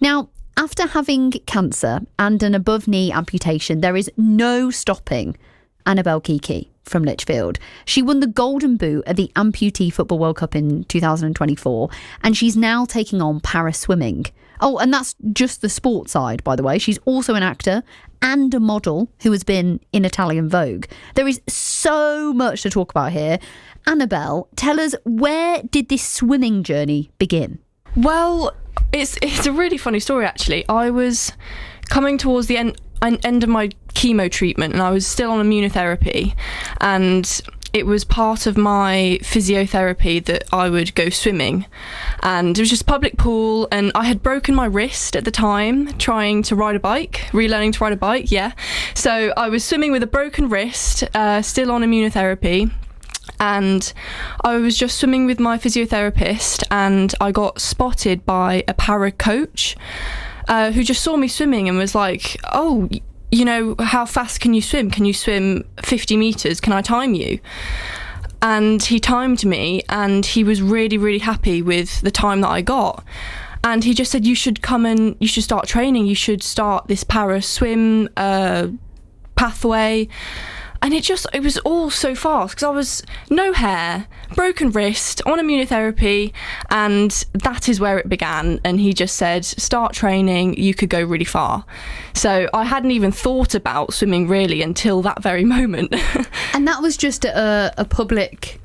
Now, after having cancer and an above-knee amputation, there is no stopping Annabel Kiki from Lichfield. She won the Golden Boot at the Amputee Football World Cup in 2024, and she's now taking on para-swimming. Oh, and that's just the sport side, by the way. She's also an actor and a model who has been in Italian Vogue. There is so much to talk about here. Annabel, tell us, where did this swimming journey begin? Well, it's a really funny story, actually. I was coming towards the end of my chemo treatment, and I was still on immunotherapy, and it was part of my physiotherapy that I would go swimming, and it was just a public pool, and I had broken my wrist at the time trying to ride a bike, relearning to ride a bike, yeah. So I was swimming with a broken wrist, still on immunotherapy, and I was just swimming with my physiotherapist, and I got spotted by a para coach who just saw me swimming and was like, oh, you know, how fast can you swim? Can you swim 50 metres? Can I time you? And he timed me, and he was really, really happy with the time that I got. And he just said, you should come and you should start training. You should start this para swim pathway. And it was all so fast, because I was no hair, broken wrist, on immunotherapy, and that is where it began. And he just said, start training, you could go really far. So I hadn't even thought about swimming really until that very moment. And that was just at a public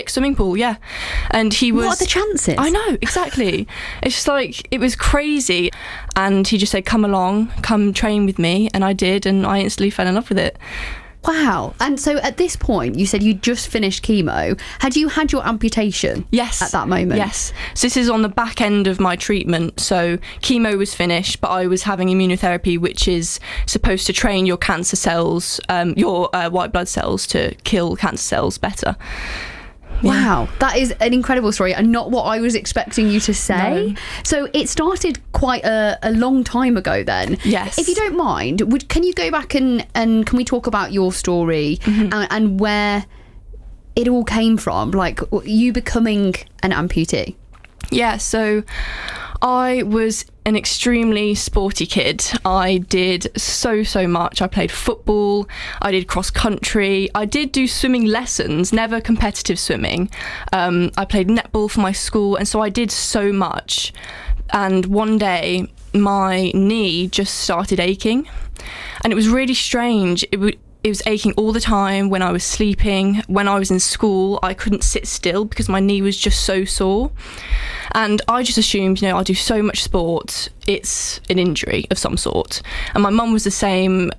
swimming pool, yeah. And he was... What are the chances? I know, exactly. It's just like, it was crazy. And he just said, come along, come train with me. And I did, and I instantly fell in love with it. Wow. And so at this point, you said you just finished chemo. Had you had your amputation? Yes. At that moment? Yes. So this is on the back end of my treatment. So chemo was finished, but I was having immunotherapy, which is supposed to train your cancer cells, your white blood cells, to kill cancer cells better. Yeah. Wow, that is an incredible story, and not what I was expecting you to say. No. So it started quite a long time ago then. Yes. If you don't mind, can you go back and can we talk about your story and where it all came from, like you becoming an amputee? Yeah, so I was an extremely sporty kid. I did so much. I played football, I did cross country, I did do swimming lessons, never competitive swimming. I played netball for my school, and so I did so much. And one day my knee just started aching, and it was really strange. It was aching all the time when I was sleeping. When I was in school, I couldn't sit still because my knee was just so sore. And I just assumed, I do so much sport, it's an injury of some sort. And my mum was the same.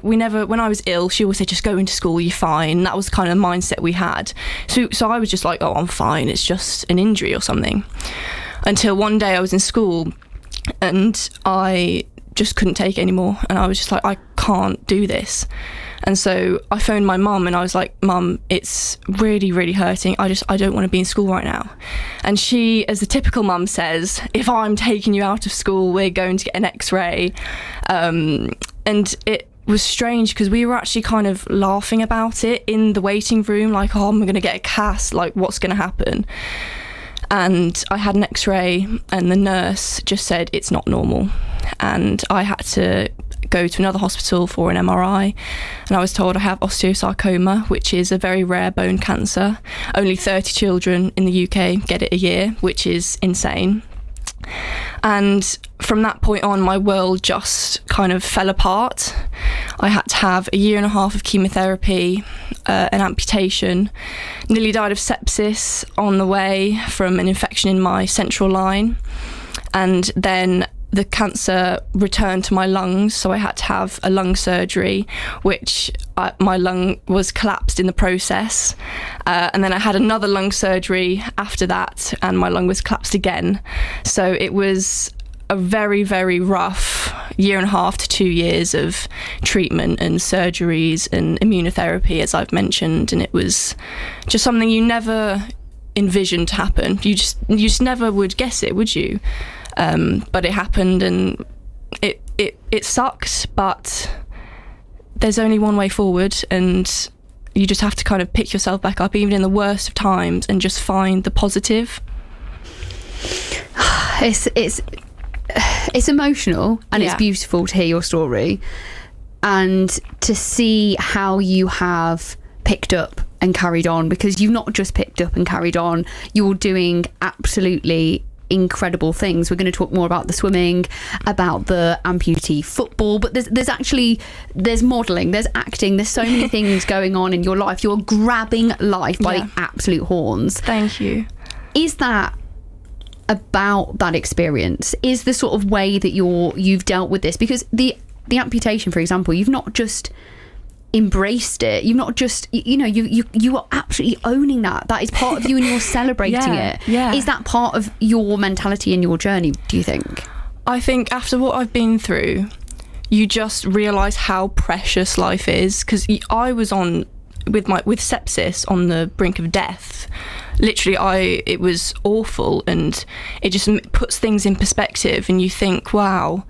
When I was ill, she always said, just go into school, you're fine. That was kind of the mindset we had. So I was just like, oh, I'm fine, it's just an injury or something. Until one day I was in school and I just couldn't take it anymore. And I was just like, I can't do this. And so I phoned my mum and I was like, Mum, it's really, really hurting. I don't want to be in school right now. And she, as the typical mum says, if I'm taking you out of school, we're going to get an X-ray. And it was strange because we were actually kind of laughing about it in the waiting room, like, oh, I'm going to get a cast, like, what's going to happen? And I had an X-ray and the nurse just said it's not normal. And I had to go to another hospital for an MRI, and I was told I have osteosarcoma, which is a very rare bone cancer. Only 30 children in the UK get it a year, which is insane. And from that point on, my world just kind of fell apart. I had to have a 1.5 years of chemotherapy, an amputation, nearly died of sepsis on the way from an infection in my central line, and then the cancer returned to my lungs, so I had to have a lung surgery, which my lung was collapsed in the process. And then I had another lung surgery after that, and my lung was collapsed again. So it was a very, very rough 1.5 years to 2 years of treatment and surgeries and immunotherapy, as I've mentioned. And it was just something you never envisioned to happen. You just never would guess it, would you? But it happened, and it sucked, but there's only one way forward, and you just have to kind of pick yourself back up, even in the worst of times, and just find the positive. It's It's emotional and it's Yeah. beautiful to hear your story and to see how you have picked up and carried on, because you've not just picked up and carried on, you're doing absolutely incredible things. We're going to talk more about the swimming, about the amputee football, but there's modelling, there's acting, there's so many things going on in your life. You're grabbing life by the absolute horns. Thank you. Is that about that experience? Is the sort of way that you've dealt with this? Because the amputation, for example, you've not just embraced it, you've not just you are absolutely owning that is part of you and you're celebrating it. Is that part of your mentality and your journey, do you think? I think after what I've been through, you just realise how precious life is, because I was with sepsis on the brink of death. Literally, it was awful, and it just puts things in perspective, and you think, wow,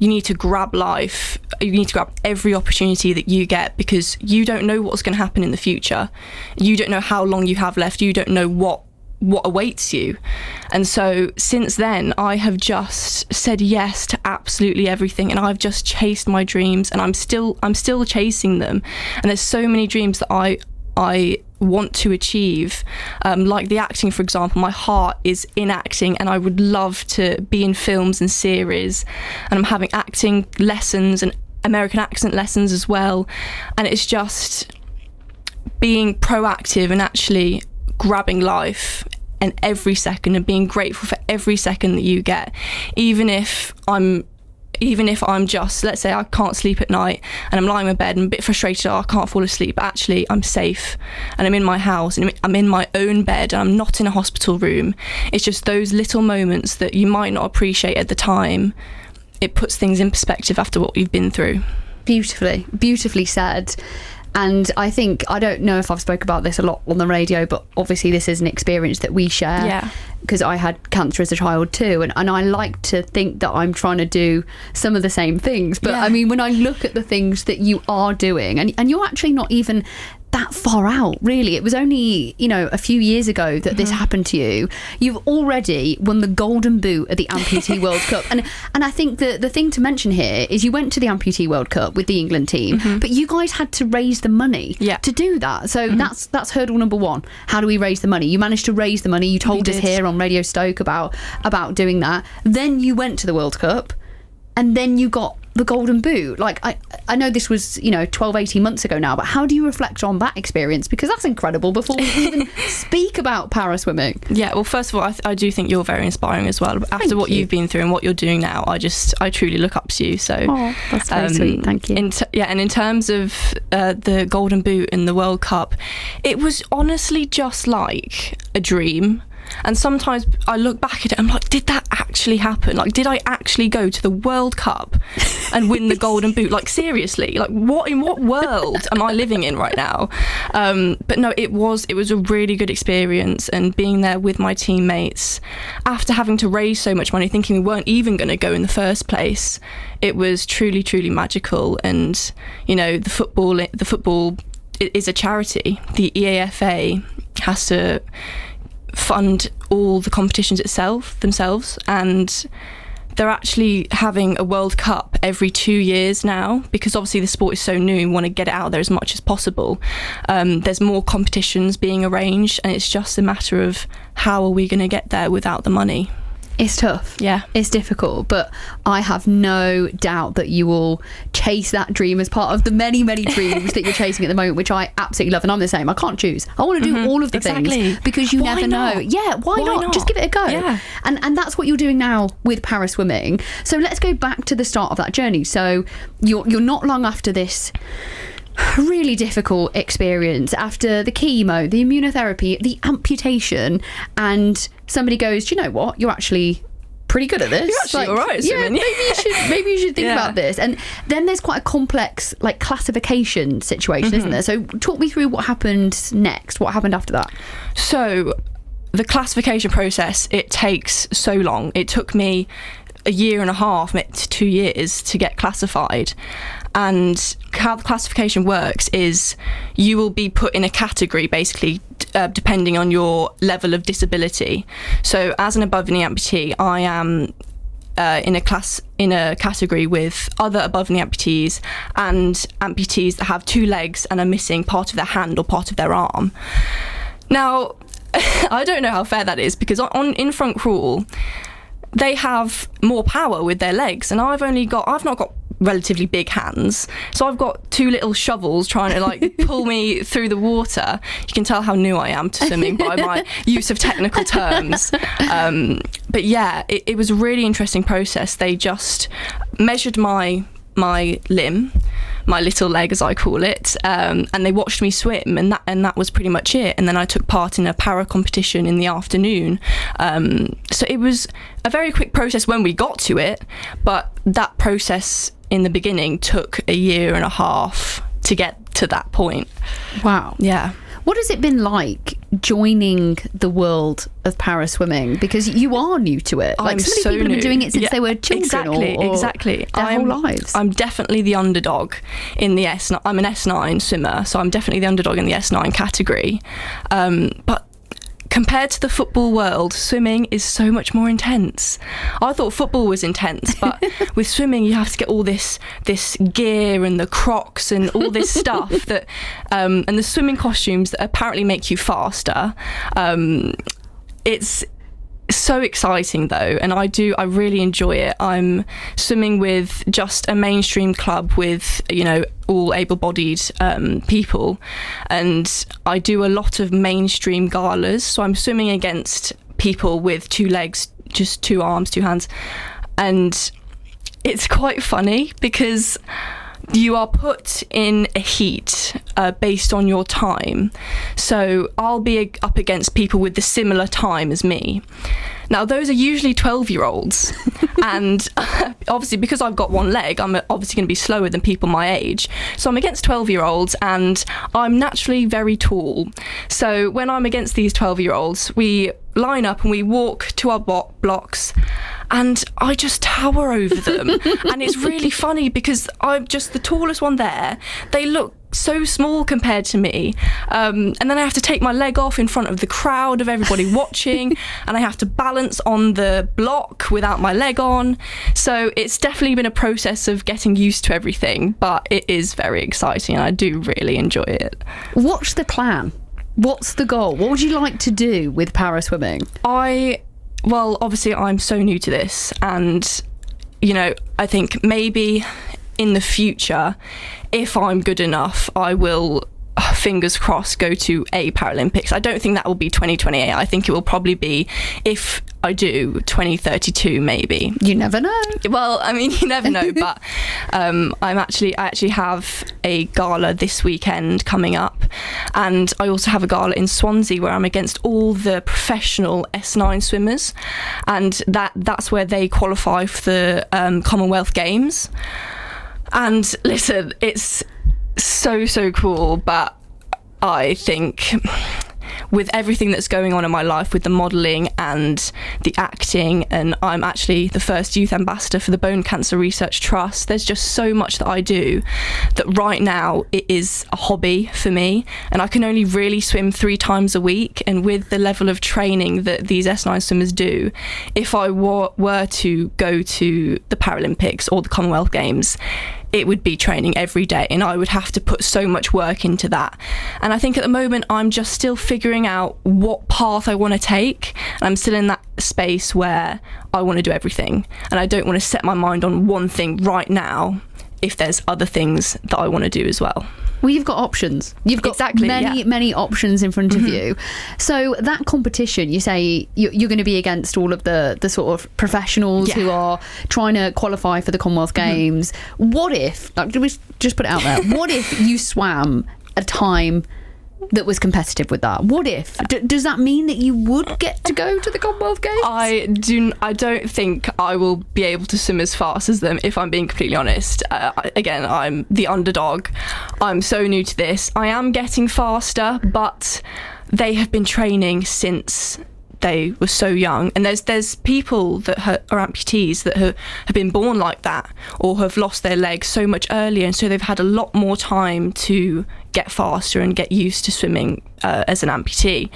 you need to grab life. You need to grab every opportunity that you get, because you don't know what's going to happen in the future. You don't know how long you have left. You don't know what awaits you. And so since then, I have just said yes to absolutely everything, and I've just chased my dreams, and I'm still chasing them. And there's so many dreams that I want to achieve, like the acting, for example. My heart is in acting, and I would love to be in films and series, and I'm having acting lessons and American accent lessons as well. And it's just being proactive and actually grabbing life and every second, and being grateful for every second that you get, even if I'm just, let's say I can't sleep at night and I'm lying in bed and a bit frustrated, I can't fall asleep, but actually I'm safe and I'm in my house and I'm in my own bed and I'm not in a hospital room. It's just those little moments that you might not appreciate at the time. It puts things in perspective after what you've been through. Beautifully said. And I think, I don't know if I've spoke about this a lot on the radio, but obviously this is an experience that we share. Yeah. Because I had cancer as a child too, and I like to think that I'm trying to do some of the same things. But I mean, when I look at the things that you are doing, and you're actually not even that far out, really. It was only, a few years ago that this happened to you. You've already won the golden boot at the Amputee World Cup. And I think the thing to mention here is you went to the Amputee World Cup with the England team, but you guys had to raise the money to do that. So that's hurdle number one. How do we raise the money? You managed to raise the money. You told us here on Radio Stoke about doing that. Then you went to the World Cup, and then you got the golden boot. Like, I know this was 12, 18 months ago now, but how do you reflect on that experience? Because that's incredible before we even speak about para swimming. Yeah, well, first of all, I do think you're very inspiring as well. After what you've been through and what you're doing now, I truly look up to you. So that's very sweet. Thank you. And in terms of the golden boot and the World Cup, it was honestly just like a dream. And sometimes I look back at it and I'm like, did that actually happen? Like, did I actually go to the World Cup and win the golden boot? Like, seriously, like in what world am I living in right now? But no, it was a really good experience, and being there with my teammates after having to raise so much money, thinking we weren't even going to go in the first place, it was truly, truly magical. And the football is a charity. The EAFA has to fund all the competitions themselves, and they're actually having a World Cup every 2 years now, because obviously the sport is so new and we want to get it out there as much as possible. There's more competitions being arranged, and it's just a matter of how are we going to get there without the money. It's tough. Yeah. It's difficult, but I have no doubt that you will chase that dream as part of the many, many dreams that you're chasing at the moment, which I absolutely love. And I'm the same. I can't choose. I want to do all of the things, because you never know. Yeah, why not? Just give it a go. Yeah. And that's what you're doing now with para swimming. So let's go back to the start of that journey. So you're not long after this really difficult experience, after the chemo, the immunotherapy, the amputation, and somebody goes, do you know what, you're actually pretty good at this. You're actually all right at swimming. Yeah, maybe you should think about this. And then there's quite a complex classification situation, isn't there? So talk me through what happened next. What happened after that? So the classification process, it takes so long. It took me a year and a half to 2 years to get classified. And how the classification works is you will be put in a category, basically, depending on your level of disability. So as an above-knee amputee, I am in a category with other above knee amputees and amputees that have 2 legs and are missing part of their hand or part of their arm. Now, I don't know how fair that is, because in front crawl, they have more power with their legs, and I've not got relatively big hands, so I've got 2 little shovels trying to like pull me through the water. You can tell how new I am to swimming by my use of technical terms. But yeah, it was a really interesting process. They just measured my limb, my little leg as I call it, and they watched me swim, and that was pretty much it. And then I took part in a para competition in the afternoon. So it was a very quick process when we got to it, but that process in the beginning took 1.5 years to get to that point. Wow. Yeah. What has it been like joining the world of para swimming? Because you are new to it. Like, so many people have been doing it since they were children, exactly. Their whole lives. I'm definitely the underdog in the S9. I'm an S9 swimmer, so I'm definitely the underdog in the S9 category. But compared to the football world, swimming is so much more intense. I thought football was intense, but with swimming you have to get all this gear and the Crocs and all this stuff that and the swimming costumes that apparently make you faster. It's so exciting though, and I really enjoy it. I'm swimming with just a mainstream club with, you know, all able-bodied people, and I do a lot of mainstream galas, so I'm swimming against people with 2 legs, just 2 arms, 2 hands, and it's quite funny because you are put in a heat based on your time. So I'll be up against people with the similar time as me. Now, those are usually 12-year-olds. And obviously, because I've got 1 leg, I'm obviously going to be slower than people my age. So I'm against 12-year-olds, and I'm naturally very tall. So when I'm against these 12-year-olds, we line up and we walk to our blocks, and I just tower over them. And it's really funny because I'm just the tallest one there. They look so small compared to me, and then I have to take my leg off in front of the crowd of everybody watching, and I have to balance on the block without my leg on. So it's definitely been a process of getting used to everything, but it is very exciting and I do really enjoy it. What's the plan? What's the goal? What would you like to do with para swimming? Well, obviously I'm so new to this, and you know, I think maybe in the future, if I'm good enough, I will, fingers crossed, go to a Paralympics. I don't think that will be 2028. I think it will probably be, if I do, 2032 maybe. You never know. Well, I mean, you never know, but I actually have a gala this weekend coming up, and I also have a gala in Swansea where I'm against all the professional S9 swimmers, and that's where they qualify for the Commonwealth Games. And listen, it's so cool, but I think with everything that's going on in my life with the modelling and the acting, and I'm actually the first youth ambassador for the Bone Cancer Research Trust, there's just so much that I do that right now it is a hobby for me, and I can only really swim 3 times a week. And with the level of training that these S9 swimmers do, if I were to go to the Paralympics or the Commonwealth Games, it would be training every day, and I would have to put so much work into that. And I think at the moment I'm just still figuring out what path I want to take, and I'm still in that space where I want to do everything, and I don't want to set my mind on one thing right now if there's other things that I want to do as well. Well, you've got options. You've got many options in front of you. So that competition, you say you're going to be against all of the sort of professionals who are trying to qualify for the Commonwealth Games. What if, like, we just put it out there, what if you swam a time that was competitive with that? What if? Does that mean that you would get to go to the Commonwealth Games? I don't think I will be able to swim as fast as them, if I'm being completely honest. Again, I'm the underdog. I'm so new to this. I am getting faster, but they have been training since they were so young, and there's people that are amputees that have been born like that, or have lost their legs so much earlier, and so they've had a lot more time to get faster and get used to swimming as an amputee.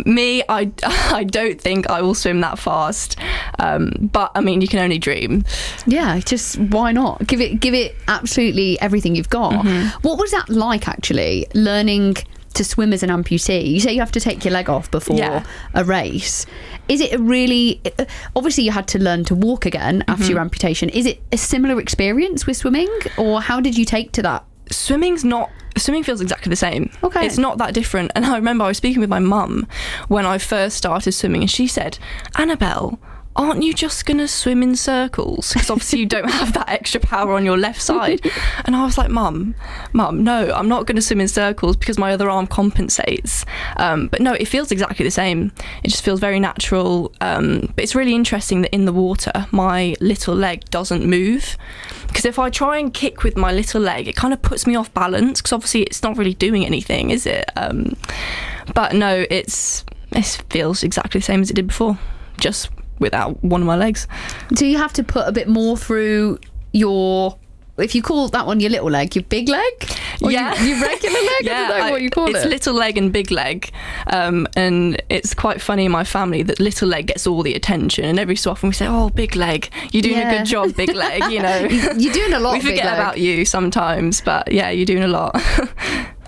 Me, I don't think I will swim that fast, but I mean, you can only dream. Yeah, just why not? Give it absolutely everything you've got. What was that like, actually, learning to swim as an amputee? You say you have to take your leg off before a race. Is it obviously you had to learn to walk again after your amputation. Is it a similar experience with swimming, or how did you take to that? Swimming feels exactly the same. Okay. It's not that different. And I remember I was speaking with my mum when I first started swimming, and she said, Annabel, aren't you just going to swim in circles? Because obviously you don't have that extra power on your left side. And I was like, Mum, no, I'm not going to swim in circles because my other arm compensates. But no, it feels exactly the same. It just feels very natural. But it's really interesting that in the water, my little leg doesn't move. Because if I try and kick with my little leg, it kind of puts me off balance, because obviously it's not really doing anything, is it? But no, it feels exactly the same as it did before, just without one of my legs. Do you have to put a bit more through your, if you call that one your little leg, your big leg? Or your regular leg? Yeah, I don't know what you call it. It's little leg and big leg. And it's quite funny in my family that little leg gets all the attention, and every so often we say, oh, big leg, you're doing a good job, big leg, you know. You're doing a lot. We forget about you sometimes, but yeah, you're doing a lot.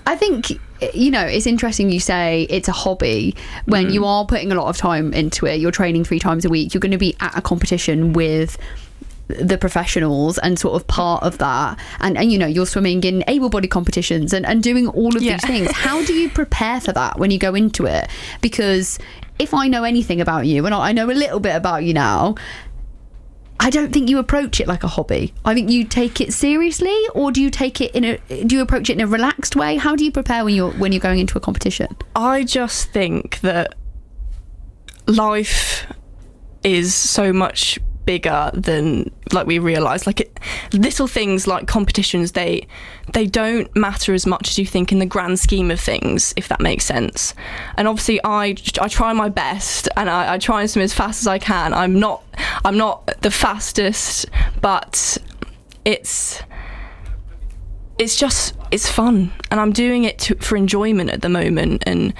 I think, you know, it's interesting you say it's a hobby when you are putting a lot of time into it. You're training 3 times a week. You're going to be at a competition with the professionals and sort of part of that. And you know, you're swimming in able-bodied competitions and doing all of these things. How do you prepare for that when you go into it? Because if I know anything about you, and I know a little bit about you now, I don't think you approach it like a hobby. I think you take it seriously, or do you approach it in a relaxed way? How do you prepare when you're going into a competition? I just think that life is so much bigger than like we realise. Like little things like competitions, they don't matter as much as you think in the grand scheme of things, if that makes sense. And obviously I try my best, and I try and swim as fast as I can. I'm not the fastest, but it's fun, and I'm doing it for enjoyment at the moment. And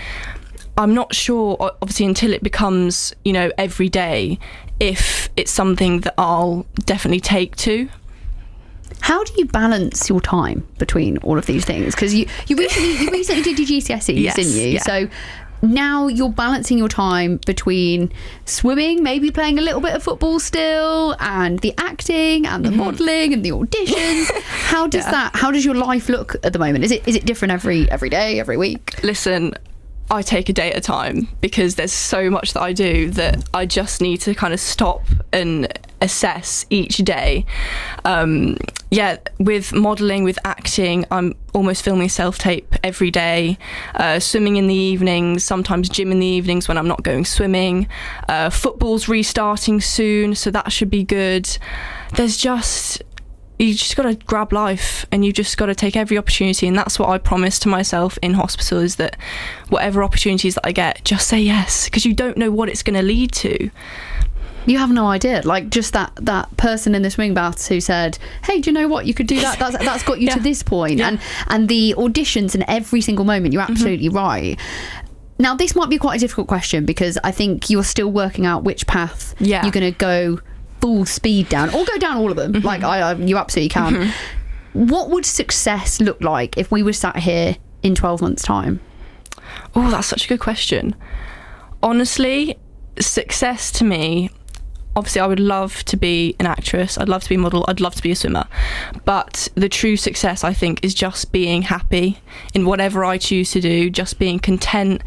I'm not sure, obviously, until it becomes, you know, every day, if it's something that I'll definitely take to. How do you balance your time between all of these things? Because you recently did your GCSEs, Yes, didn't you? yeah. So now you're balancing your time between swimming, maybe playing a little bit of football still, and the acting and the modelling and the auditions. How does your life look at the moment? Is it different every day, every week? Listen, I take a day at a time, because there's so much that I do that I just need to kind of stop and assess each day. With modelling, with acting, I'm almost filming self-tape every day. Swimming in the evenings, sometimes gym in the evenings when I'm not going swimming. Football's restarting soon, so that should be good. You just got to grab life, and you just got to take every opportunity. And that's what I promised to myself in hospital, is that whatever opportunities that I get, just say yes, because you don't know what it's going to lead to. You have no idea. Like, just that person in the swimming baths who said, hey, do you know what, you could do that, that's got you to this point. And the auditions and every single moment, you're absolutely right. Now, this might be quite a difficult question, because I think you're still working out which path you're going to go full speed down, or go down all of them. Like, you absolutely can. What would success look like if we were sat here in 12 months' time? Oh, that's such a good question. Honestly, success to me, obviously I would love to be an actress, I'd love to be a model, I'd love to be a swimmer, but the true success, I think, is just being happy in whatever I choose to do, just being content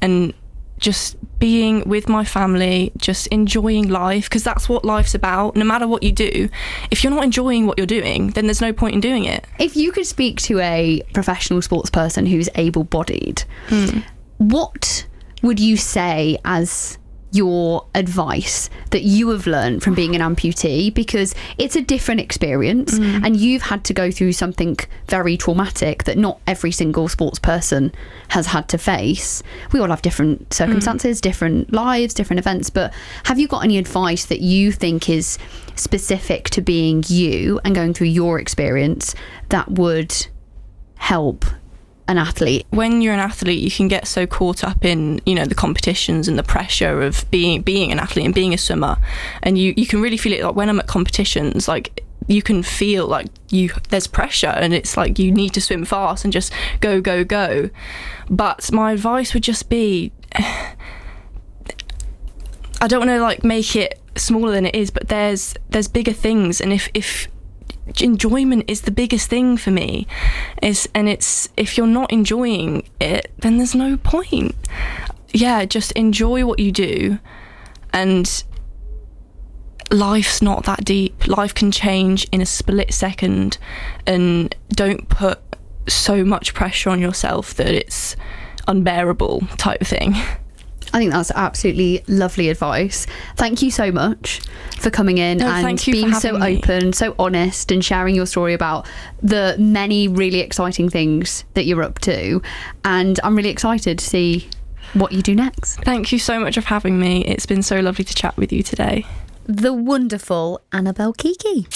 and just being with my family, just enjoying life, because that's what life's about. No matter what you do, if you're not enjoying what you're doing, then there's no point in doing it. If you could speak to a professional sports person who's able-bodied, what would you say as your advice that you have learned from being an amputee? Because it's a different experience, and you've had to go through something very traumatic that not every single sports person has had to face. We all have different circumstances, different lives, different events, but have you got any advice that you think is specific to being you and going through your experience that would help an athlete? When you're an athlete, you can get so caught up in, you know, the competitions and the pressure of being an athlete and being a swimmer, and you can really feel it. Like when I'm at competitions, like you can feel like there's pressure, and it's like you need to swim fast and just go. But my advice would just be, I don't want to like make it smaller than it is, but there's bigger things, and if enjoyment is the biggest thing for me, if you're not enjoying it, then there's no point. Yeah, just enjoy what you do, and life's not that deep. Life can change in a split second, and don't put so much pressure on yourself that it's unbearable type of thing. I think that's absolutely lovely advice. Thank you so much for coming in and being so open, so honest, and sharing your story about the many really exciting things that you're up to. And I'm really excited to see what you do next. Thank you so much for having me. It's been so lovely to chat with you today. The wonderful Annabel Kiki.